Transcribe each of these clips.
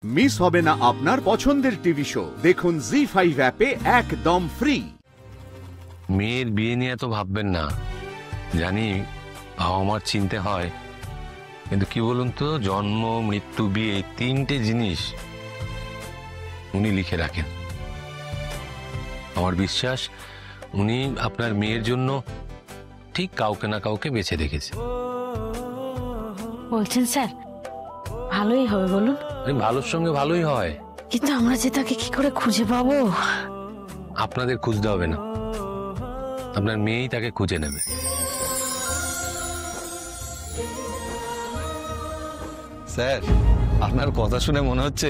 Miss হবে না আপনার পছন্দের টিভি শো। দেখুন জি5 অ্যাপে একদম ফ্রি। মেয়ের বিয়ে নিয়ে তো ভাববেন না, জানি বাবা মার চিনতে হয়, কিন্তু কি বলুন তো, জন্ম মৃত্যু বিয়ে এই তিনটে জিনিস উনি লিখে রাখেন। আমার বিশ্বাস উনি আপনার মেয়ের জন্য ঠিক কাউকে না কাউকে বেছে রেখেছে। বলছেন স্যার ভালোই হবে বলুন? ভালোর সঙ্গে ভালোই হয়, কিন্তু আমরা যে তাকে কি করে খুঁজে পাবো? আপনাদের খুঁজতে হবে না, আপনার মেয়েই তাকে খুঁজে নেবে। স্যার, আপনার কথা শুনে মনে হচ্ছে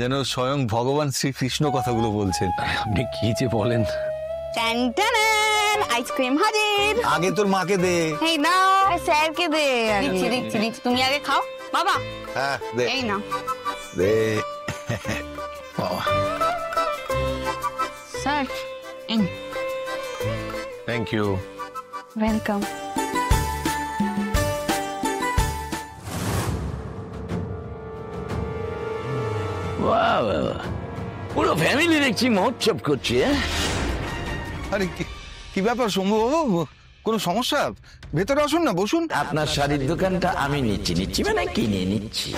যেন স্বয়ং ভগবান শ্রীকৃষ্ণ কথাগুলো বলছেন। আপনি কি যে বলেন। আইসক্রিম হাজির। আগে তোর মাকে দে। এই নাও। স্যারকে দে। দিচ্ছি তুমি আগে খাও বাবা। হ্যাঁ দে। এই নাও দে। স্যার। Thank you. ওয়েলকাম। পুরো ফ্যামিলি দেখছি মহোৎসব করছে। আরে কি ব্যাপার শম্ভু বাবু, কোনো সমস্যা? ভেতরে আসুন না, বসুন। আপনার শাড়ির দোকানটা আমি নিচ্ছি মানে কিনে নিচ্ছি।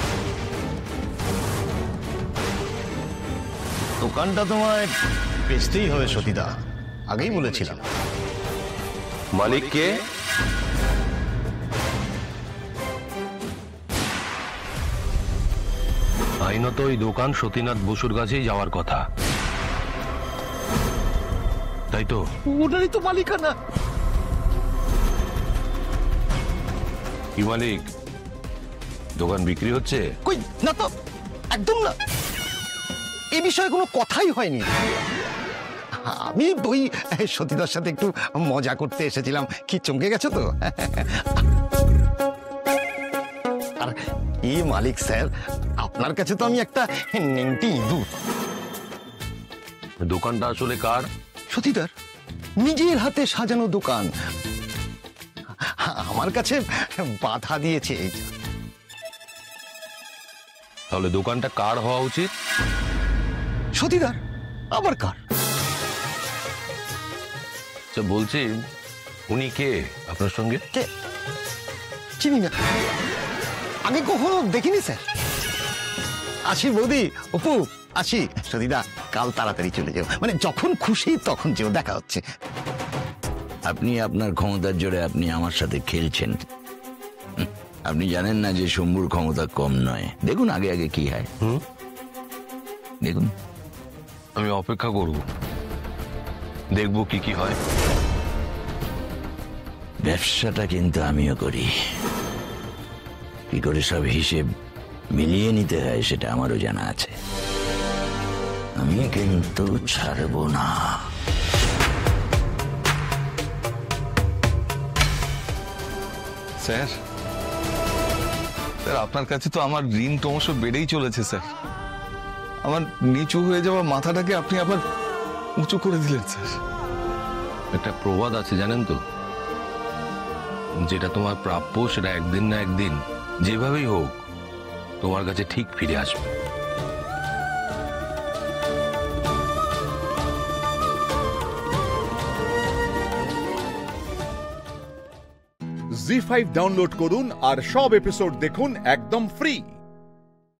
দোকানটা তোমায় বেচতেই হবে সতীদা, আগেই বলেছিলাম। মালিক কে? আইনত ওই দোকান সতীনাথ বসুর কাছেই যাওয়ার কথা, তাই তো? ওটারই তো মালিকানা। কি মালিক, দোকান বিক্রি হচ্ছে? কই না তো, একদম না, এ বিষয়ে কোনো কথাই হয়নি। আমি ওই সতীদার সাথে একটু মজা করতে এসেছিলাম। কি চমকে গেছো তো? আর এই মালিক স্যার, আপনার কাছে তো আমি একটা নেংটি ইঁদুর। দোকানটা আসলে কার? সতীদার নিজের হাতে সাজানো দোকান, আমার কাছে বাধা দিয়েছে। তাহলে দোকানটা কার হওয়া উচিত? সতীদার আবার কার? বলছি উনি কে আপনার সঙ্গে? কে? চিনি না, আগে কখনো দেখিনি স্যার। আসি বৌদি, অপু আসি। সতীদা কাল তাড়াতাড়ি চলে যাও, মানে যখন খুশি তখন যেও, দেখা হচ্ছে। আপনি আপনার ক্ষমতার জোরে আপনি আমার সাথে খেলছেন। আপনি জানেন না যে শম্ভুর ক্ষমতা কম নয়। দেখুন আগে আগে কি হয়। দেখুন। আমি অপেক্ষা করব, দেখব কি কি হয়। ব্যবসাটা কিন্তু আমিও করি, কি করে সব হিসেব মিলিয়ে নিতে হয় সেটা আমারও জানা আছে। আমি কিন্তু ছাড়বো না। স্যার, স্যার আপনার কাছে তো আমার ঋণ ক্রমশ বেড়েই চলেছে স্যার। আমার নিচু হয়ে যাওয়া মাথাটাকে আপনি আবার উঁচু করে দিলেন স্যার। একটা প্রবাদ আছে জানেন তো, যেটা তোমার প্রাপ্য সেটা একদিন না একদিন যেভাবেই হোক তোমার কাছে ঠিক ফিরে আসবে। জি5 ডাউনলোড করুন আর সব এপিসোড দেখুন একদম ফ্রি।